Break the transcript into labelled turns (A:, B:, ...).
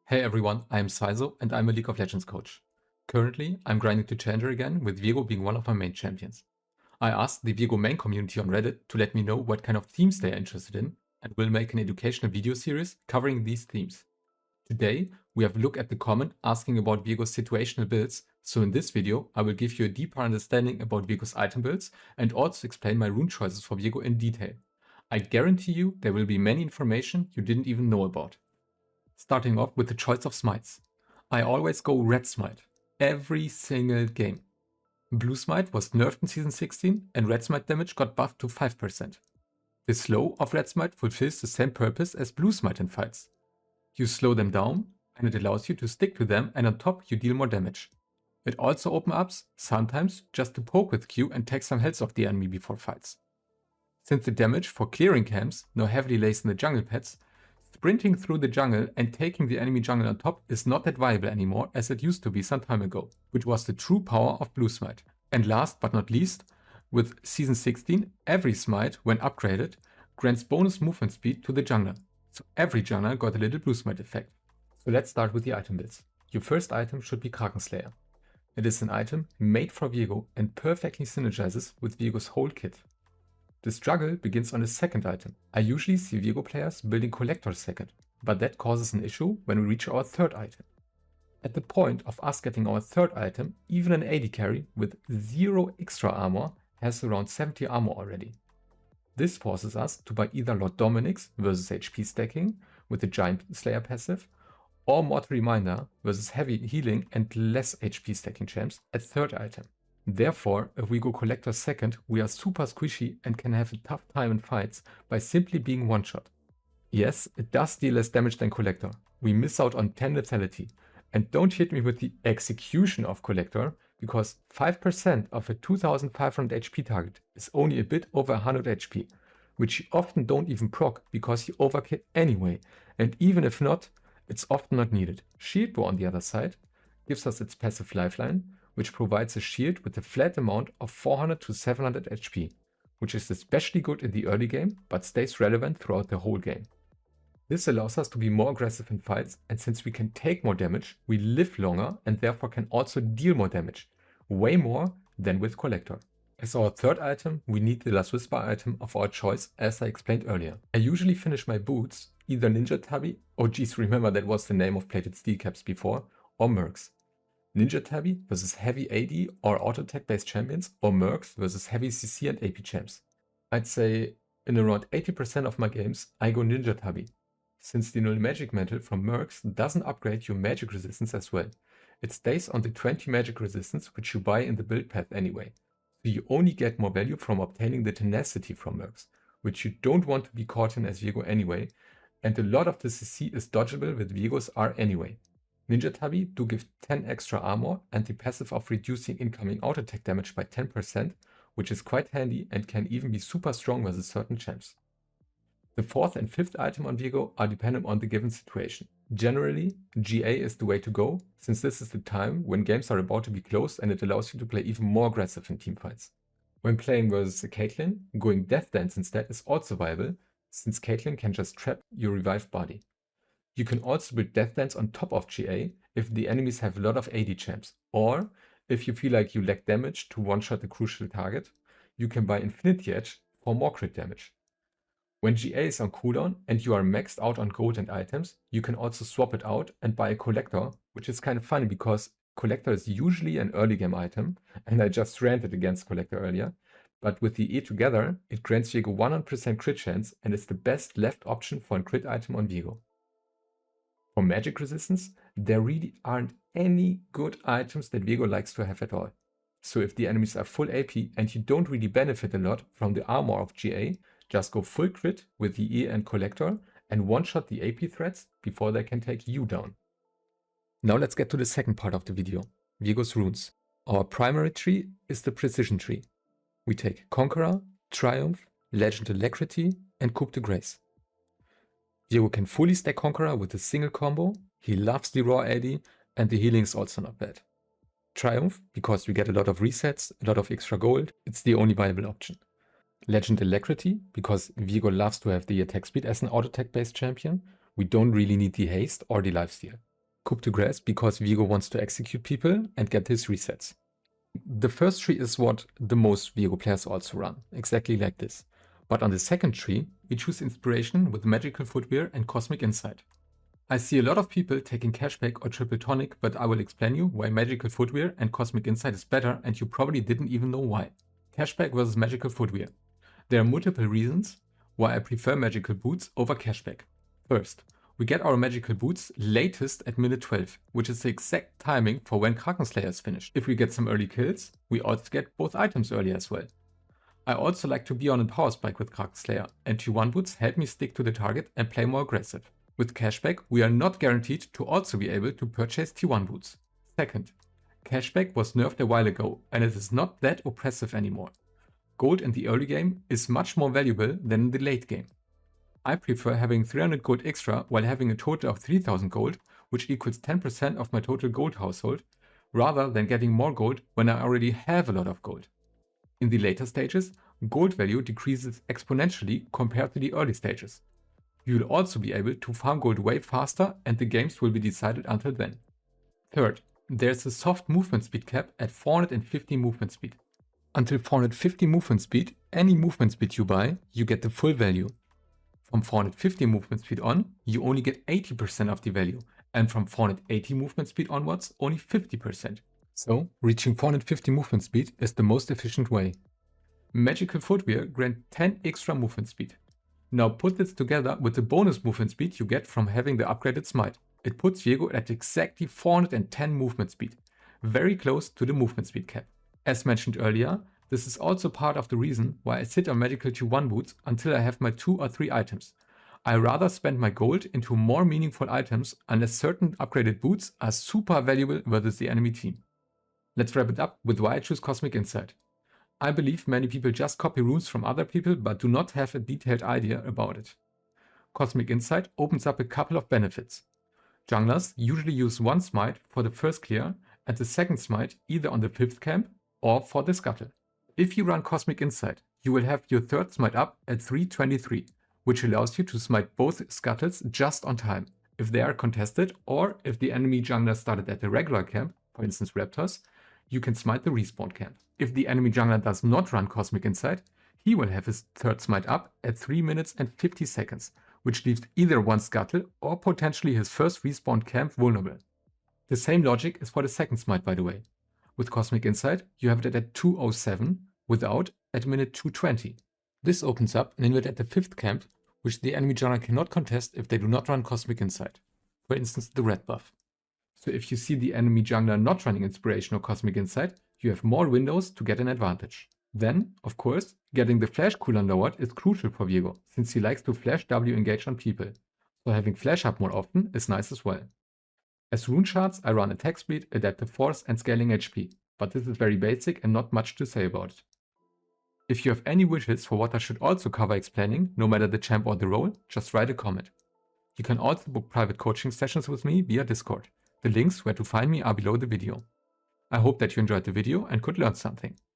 A: Hey everyone, I'm Saizo and I'm a League of Legends coach. Currently, I'm grinding to Challenger again, with Viego being one of my main champions. I asked the Viego main community on Reddit to let me know what kind of themes they are interested in, and will make an educational video series covering these themes. Today, we have a look at the comment asking about Viego's situational builds, so in this video, I will give you a deeper understanding about Viego's item builds and also explain my rune choices for Viego in detail. I guarantee you there will be many information you didn't even know about. Starting off with the choice of smites. I always go red smite, every single game. Blue smite was nerfed in season 16 and red smite damage got buffed to 5%. The slow of red smite fulfills the same purpose as blue smite in fights. You slow them down and it allows you to stick to them, and on top you deal more damage. It also opens up sometimes just to poke with Q and take some health off the enemy before fights. Since the damage for clearing camps now heavily lays in the jungle pets, sprinting through the jungle and taking the enemy jungle on top is not that viable anymore as it used to be some time ago, which was the true power of blue smite. And last but not least, with season 16, every smite, when upgraded, grants bonus movement speed to the jungler. So every jungler got a little blue smite effect. So let's start with the item builds. Your first item should be Kraken Slayer. It is an item made for Viego and perfectly synergizes with Viego's whole kit. The struggle begins on the second item. I usually see Viego players building Collector second, but that causes an issue when we reach our third item. At the point of us getting our third item, even an AD carry with 0 extra armor has around 70 armor already. This forces us to buy either Lord Dominic's versus HP stacking with the Giant Slayer passive, or Mortal Reminder versus heavy healing and less HP stacking champs at third item. Therefore, if we go Collector second, we are super squishy and can have a tough time in fights by simply being one-shot. Yes, it does deal less damage than Collector. We miss out on 10 lethality. And don't hit me with the execution of Collector, because 5% of a 2500 HP target is only a bit over 100 HP, which you often don't even proc because you overkill anyway, and even if not, it's often not needed. Shield Bow on the other side gives us its passive lifeline, which provides a shield with a flat amount of 400 to 700 HP, which is especially good in the early game, but stays relevant throughout the whole game. This allows us to be more aggressive in fights, and since we can take more damage, we live longer and therefore can also deal more damage, way more than with Collector. As our third item, we need the Last Whisper item of our choice, as I explained earlier. I usually finish my boots either Ninja Tabi, oh geez, remember that was the name of plated steel caps before, or Mercs. Ninja Tabi versus heavy AD or auto attack based champions, or Mercs versus heavy CC and AP champs. I'd say in around 80% of my games I go Ninja Tabi, since the null magic mantle from Mercs doesn't upgrade your magic resistance as well. It stays on the 20 magic resistance which you buy in the build path anyway, so you only get more value from obtaining the tenacity from Mercs, which you don't want to be caught in as Viego anyway, and a lot of the CC is dodgeable with Viego's R anyway. Ninja Tabi do give 10 extra armor and the passive of reducing incoming auto attack damage by 10%, which is quite handy and can even be super strong versus certain champs. The fourth and fifth item on Viego are dependent on the given situation. Generally, GA is the way to go, since this is the time when games are about to be close and it allows you to play even more aggressive in teamfights. When playing versus a Caitlyn, going Death Dance instead is also viable, since Caitlyn can just trap your revived body. You can also build Death Dance on top of GA if the enemies have a lot of AD champs, or if you feel like you lack damage to one-shot the crucial target, you can buy Infinity Edge for more crit damage. When GA is on cooldown and you are maxed out on gold and items, you can also swap it out and buy a Collector, which is kind of funny because Collector is usually an early game item, and I just ranted against Collector earlier, but with the E together, it grants Viego 100% crit chance and is the best left option for a crit item on Viego. For magic resistance, there really aren't any good items that Viego likes to have at all. So if the enemies are full AP and you don't really benefit a lot from the armor of GA, just go full crit with the E and Collector and one-shot the AP threats before they can take you down. Now let's get to the second part of the video, Viego's runes. Our primary tree is the precision tree. We take Conqueror, Triumph, Legend Alacrity and Coup de Grace. Viego can fully stack Conqueror with a single combo, he loves the raw AD, and the healing is also not bad. Triumph, because we get a lot of resets, a lot of extra gold, it's the only viable option. Legend Alacrity, because Viego loves to have the attack speed as an auto attack based champion, we don't really need the haste or the lifesteal. Coup de Grace because Viego wants to execute people and get his resets. The first tree is what the most Viego players also run, exactly like this. But on the second tree, we choose inspiration with magical footwear and cosmic insight. I see a lot of people taking cashback or triple tonic, but I will explain you why magical footwear and cosmic insight is better, and you probably didn't even know why. Cashback versus magical footwear. There are multiple reasons why I prefer magical boots over cashback. First, we get our magical boots latest at minute 12, which is the exact timing for when Kraken Slayer is finished. If we get some early kills, we also get both items early as well. I also like to be on a power spike with Kraken Slayer, and T1 boots help me stick to the target and play more aggressive. With cashback, we are not guaranteed to also be able to purchase T1 boots. Second, cashback was nerfed a while ago, and it is not that oppressive anymore. Gold in the early game is much more valuable than in the late game. I prefer having 300 gold extra while having a total of 3000 gold, which equals 10% of my total gold household, rather than getting more gold when I already have a lot of gold. In the later stages, gold value decreases exponentially compared to the early stages. You will also be able to farm gold way faster, and the games will be decided until then. Third, there's a soft movement speed cap at 450 movement speed. Until 450 movement speed, any movement speed you buy, you get the full value. From 450 movement speed on, you only get 80% of the value, and from 480 movement speed onwards, only 50%. So, reaching 450 movement speed is the most efficient way. Magical footwear grant 10 extra movement speed. Now put this together with the bonus movement speed you get from having the upgraded smite. It puts Viego at exactly 410 movement speed, very close to the movement speed cap. As mentioned earlier, this is also part of the reason why I sit on magical T1 boots until I have my 2 or 3 items. I rather spend my gold into more meaningful items unless certain upgraded boots are super valuable versus the enemy team. Let's wrap it up with why I choose Cosmic Insight. I believe many people just copy runes from other people but do not have a detailed idea about it. Cosmic Insight opens up a couple of benefits. Junglers usually use one smite for the first clear and the second smite either on the 5th camp or for the scuttle. If you run Cosmic Insight, you will have your third smite up at 323, which allows you to smite both scuttles just on time. If they are contested or if the enemy jungler started at the regular camp, for instance Raptors, you can smite the respawn camp. If the enemy jungler does not run Cosmic Insight, he will have his third smite up at 3 minutes and 50 seconds, which leaves either one scuttle or potentially his first respawn camp vulnerable. The same logic is for the second smite, by the way. With Cosmic Insight, you have it at 207, without at minute 220. This opens up an inlet at the 5th camp, which the enemy jungler cannot contest if they do not run Cosmic Insight. For instance, the red buff. So if you see the enemy jungler not running Inspiration or Cosmic Insight, you have more windows to get an advantage. Then, of course, getting the flash cooldown lowered is crucial for Viego, since he likes to flash W engage on people. So having flash up more often is nice as well. As rune shards, I run attack speed, adaptive force and scaling HP, but this is very basic and not much to say about it. If you have any wishes for what I should also cover explaining, no matter the champ or the role, just write a comment. You can also book private coaching sessions with me via Discord. The links where to find me are below the video. I hope that you enjoyed the video and could learn something.